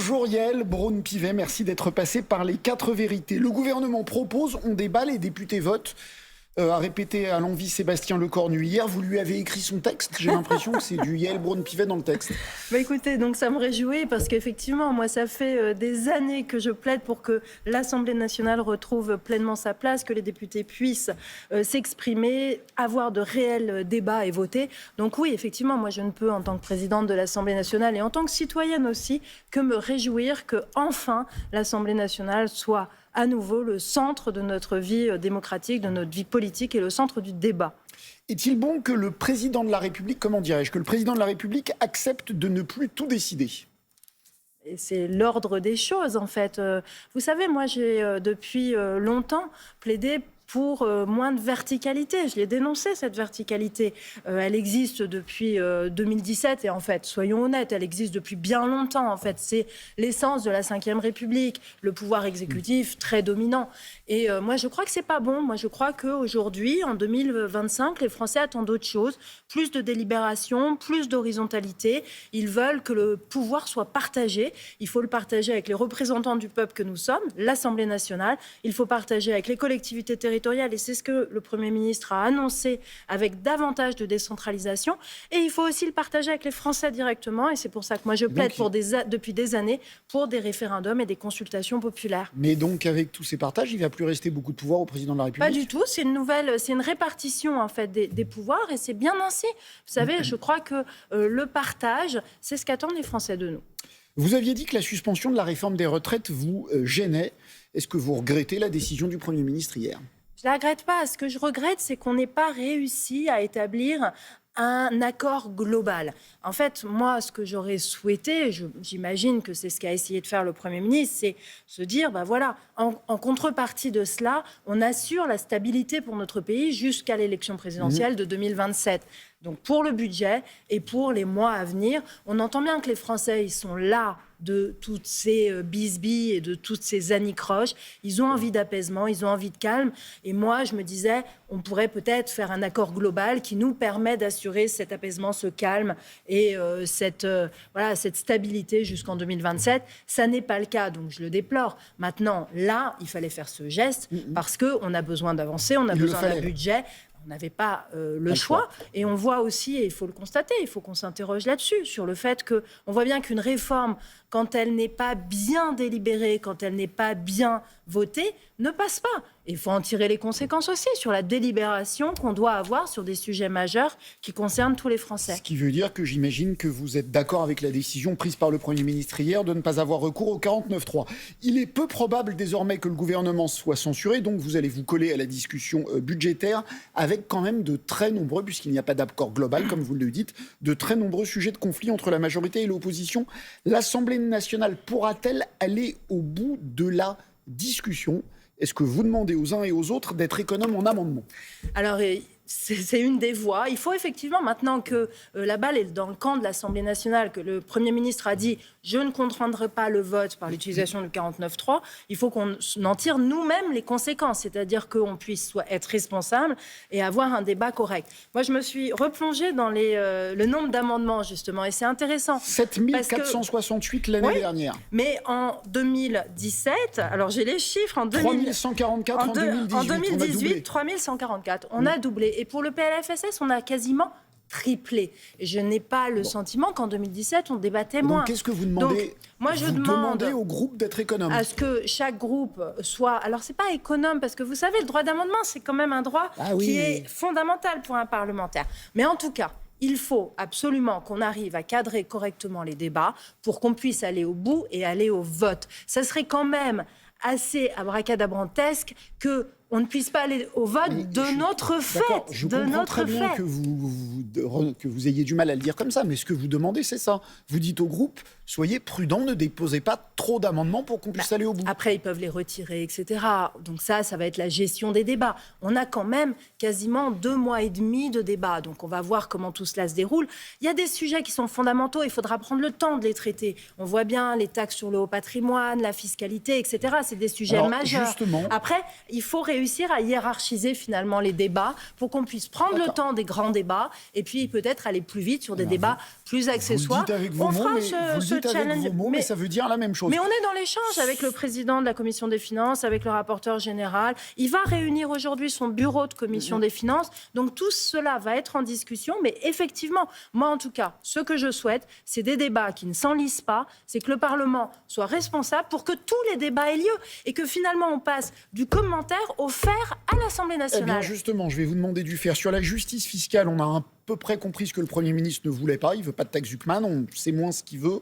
Bonjour Yael Braun-Pivet, merci d'être passé par les 4 vérités. Le gouvernement propose, on débat, les députés votent. A répété à l'envi Sébastien Lecornu hier, vous lui avez écrit son texte. J'ai l'impression que c'est du Yael Braun-Pivet dans le texte. Écoutez, donc ça me réjouit parce qu'effectivement, moi, ça fait des années que je plaide pour que l'Assemblée nationale retrouve pleinement sa place, que les députés puissent s'exprimer, avoir de réels débats et voter. Donc oui, effectivement, moi, je ne peux, en tant que présidente de l'Assemblée nationale et en tant que citoyenne aussi, que me réjouir que enfin l'Assemblée nationale soit à nouveau le centre de notre vie démocratique, de notre vie politique et le centre du débat. Est-il bon que le président de la République, que le président de la République accepte de ne plus tout décider ? Et c'est l'ordre des choses, en fait. Vous savez, moi, j'ai depuis longtemps plaidé pour moins de verticalité. Je l'ai dénoncé, cette verticalité. Elle existe depuis 2017 et en fait, soyons honnêtes, elle existe depuis bien longtemps. En fait, c'est l'essence de la Ve République, le pouvoir exécutif très dominant. Et moi, je crois que c'est pas bon. Moi, je crois qu'aujourd'hui, en 2025, les Français attendent d'autres choses. Plus de délibération, plus d'horizontalité. Ils veulent que le pouvoir soit partagé. Il faut le partager avec les représentants du peuple que nous sommes, l'Assemblée nationale. Il faut partager avec les collectivités territoriales. Et c'est ce que le Premier ministre a annoncé avec davantage de décentralisation. Et il faut aussi le partager avec les Français directement. Et c'est pour ça que moi, je plaide depuis des années pour des référendums et des consultations populaires. Mais donc, avec tous ces partages, il ne va plus rester beaucoup de pouvoir au président de la République ? Pas du tout. C'est une répartition en fait des pouvoirs et c'est bien ainsi. Vous savez, je crois que le partage, c'est ce qu'attendent les Français de nous. Vous aviez dit que la suspension de la réforme des retraites vous gênait. Est-ce que vous regrettez la décision du Premier ministre hier ? Je ne la regrette pas. Ce que je regrette, c'est qu'on n'ait pas réussi à établir un accord global. En fait, moi, ce que j'aurais souhaité, j'imagine que c'est ce qu'a essayé de faire le Premier ministre, c'est se dire, en contrepartie de cela, on assure la stabilité pour notre pays jusqu'à l'élection présidentielle de 2027. Donc pour le budget et pour les mois à venir, on entend bien que les Français, ils sont là de toutes ces bisbilles et de toutes ces anicroches. Ils ont envie d'apaisement, ils ont envie de calme. Et moi, je me disais, on pourrait peut-être faire un accord global qui nous permet d'assurer cet apaisement, ce calme et cette stabilité jusqu'en 2027. Ça n'est pas le cas, donc je le déplore. Maintenant, là, il fallait faire ce geste parce qu'on a besoin d'avancer, on a besoin d'un budget. On n'avait pas le choix. Et on voit aussi, et il faut le constater, il faut qu'on s'interroge là-dessus, sur le fait qu'on voit bien qu'une réforme, quand elle n'est pas bien délibérée, quand elle n'est pas bien votée, ne passe pas. Et il faut en tirer les conséquences aussi sur la délibération qu'on doit avoir sur des sujets majeurs qui concernent tous les Français. Ce qui veut dire que j'imagine que vous êtes d'accord avec la décision prise par le Premier ministre hier de ne pas avoir recours au 49.3. Il est peu probable désormais que le gouvernement soit censuré, donc vous allez vous coller à la discussion budgétaire avec quand même de très nombreux, puisqu'il n'y a pas d'accord global, comme vous le dites, de très nombreux sujets de conflit entre la majorité et l'opposition. L'Assemblée nationale pourra-t-elle aller au bout de la discussion ? Est-ce que vous demandez aux uns et aux autres d'être économes en amendements ? Alors, c'est une des voies. Il faut effectivement, maintenant que la balle est dans le camp de l'Assemblée nationale, que le Premier ministre a dit « je ne contraindrai pas le vote par l'utilisation du 49.3 », il faut qu'on en tire nous-mêmes les conséquences, c'est-à-dire qu'on puisse être responsable et avoir un débat correct. Moi, je me suis replongée dans le nombre d'amendements, justement, et c'est intéressant. 7468 l'année dernière. Mais en 2017, alors j'ai les chiffres, en 3144 en 2018, 3144, on a doublé. Et pour le PLFSS, on a quasiment triplé. Et je n'ai pas le sentiment qu'en 2017, on débattait moins. Donc, qu'est-ce que vous demandez ? Moi, je demande au groupe d'être économe. À ce que chaque groupe soit... Alors, c'est pas économe, parce que vous savez, le droit d'amendement, c'est quand même un droit qui est fondamental pour un parlementaire. Mais en tout cas, il faut absolument qu'on arrive à cadrer correctement les débats pour qu'on puisse aller au bout et aller au vote. Ça serait quand même assez abracadabrantesque qu'on ne puisse pas aller au vote de notre fait. Je comprends très bien que vous ayez du mal à le dire comme ça, mais ce que vous demandez, c'est ça. Vous dites au groupe, soyez prudents, ne déposez pas trop d'amendements pour qu'on puisse aller au bout. Après, ils peuvent les retirer, etc. Donc ça va être la gestion des débats. On a quand même quasiment 2 mois et demi de débats, donc on va voir comment tout cela se déroule. Il y a des sujets qui sont fondamentaux, il faudra prendre le temps de les traiter. On voit bien les taxes sur le haut patrimoine, la fiscalité, etc. C'est des sujets majeurs. Après, il faut réussir à hiérarchiser finalement les débats pour qu'on puisse prendre le temps des grands débats et puis peut-être aller plus vite sur des débats plus accessoires. Vous le dites avec vos On mots, fera mais, ce challenge. mais ça veut dire la même chose. Mais on est dans l'échange avec le président de la Commission des Finances, avec le rapporteur général. Il va réunir aujourd'hui son bureau de Commission des Finances. Donc tout cela va être en discussion. Mais effectivement, moi en tout cas, ce que je souhaite, c'est des débats qui ne s'enlisent pas. C'est que le Parlement soit responsable pour que tous les débats aient lieu. Et que finalement on passe du commentaire au faire à l'Assemblée nationale. Eh bien justement, je vais vous demander du faire. Sur la justice fiscale, on a à peu près compris ce que le Premier ministre ne voulait pas. Il ne veut pas de taxe Zuckman, on sait moins ce qu'il veut.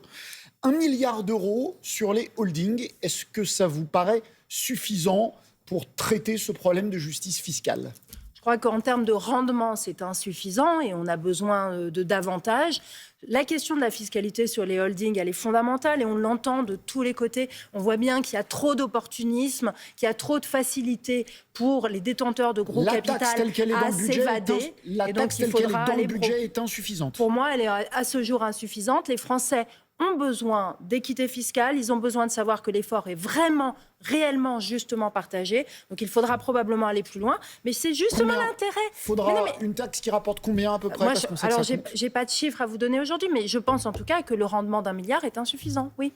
1 milliard d'euros sur les holdings, est-ce que ça vous paraît suffisant pour traiter ce problème de justice fiscale ? Je crois qu'en termes de rendement, c'est insuffisant et on a besoin de davantage. La question de la fiscalité sur les holdings, elle est fondamentale et on l'entend de tous les côtés. On voit bien qu'il y a trop d'opportunisme, qu'il y a trop de facilité pour les détenteurs de gros capital à s'évader. La taxe telle qu'elle est dans le budget est insuffisante. Pour moi, elle est à ce jour insuffisante. Les Français ont besoin d'équité fiscale, ils ont besoin de savoir que l'effort est vraiment, réellement, justement partagé. Donc il faudra probablement aller plus loin, mais c'est justement l'intérêt. Il faudra une taxe qui rapporte combien à peu près? Alors, j'ai pas de chiffres à vous donner aujourd'hui, mais je pense en tout cas que le rendement d'1 milliard est insuffisant, oui.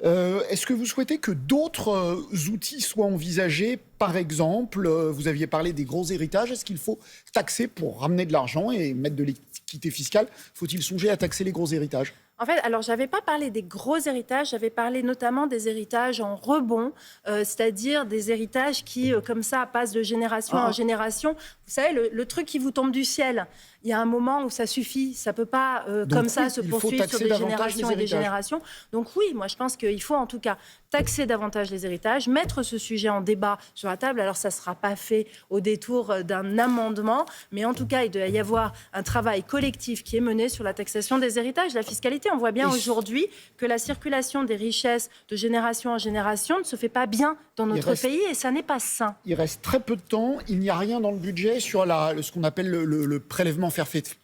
Est-ce que vous souhaitez que d'autres outils soient envisagés? Par exemple, vous aviez parlé des gros héritages. Est-ce qu'il faut taxer pour ramener de l'argent et mettre de l'équité fiscale? Faut-il songer à taxer les gros héritages? En fait, alors, j'avais pas parlé des gros héritages, j'avais parlé notamment des héritages en rebond, c'est-à-dire des héritages qui, comme ça, passent de génération en génération. Vous savez, le truc qui vous tombe du ciel, il y a un moment où ça suffit, ça peut pas, comme ça, se poursuivre sur des générations et des générations. Donc oui, moi, je pense qu'il faut en tout cas taxer davantage les héritages, mettre ce sujet en débat sur la table. Alors, ça ne sera pas fait au détour d'un amendement, mais en tout cas, il doit y avoir un travail collectif qui est mené sur la taxation des héritages, la fiscalité. On voit bien aujourd'hui que la circulation des richesses de génération en génération ne se fait pas bien dans notre pays et ça n'est pas sain. Il reste très peu de temps. Il n'y a rien dans le budget sur ce qu'on appelle le prélèvement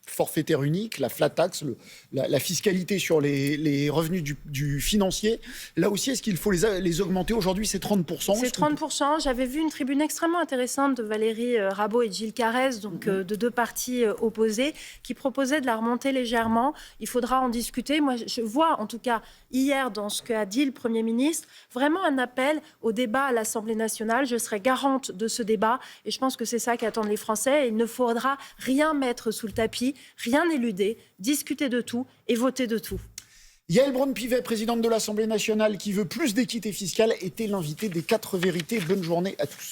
forfaitaire unique, la flat tax, la fiscalité sur les revenus du financier. Là aussi, est-ce qu'il faut les augmenter? Aujourd'hui, c'est 30%. C'est 30%. J'avais vu une tribune extrêmement intéressante de Valérie Rabault et de Gilles Carrez, donc de deux partis opposés, qui proposaient de la remonter légèrement. Il faudra en discuter. Moi, je vois, en tout cas, hier, dans ce qu'a dit le Premier ministre, vraiment un appel au débat à l'Assemblée nationale. Je serai garante de ce débat et je pense que c'est ça qu'attendent les Français. Et il ne faudra rien mettre sous le tapis, rien éluder, discuter de tout et voter de tout. Yaël Braun-Pivet, présidente de l'Assemblée nationale, qui veut plus d'équité fiscale, était l'invitée des 4 vérités. Bonne journée à tous.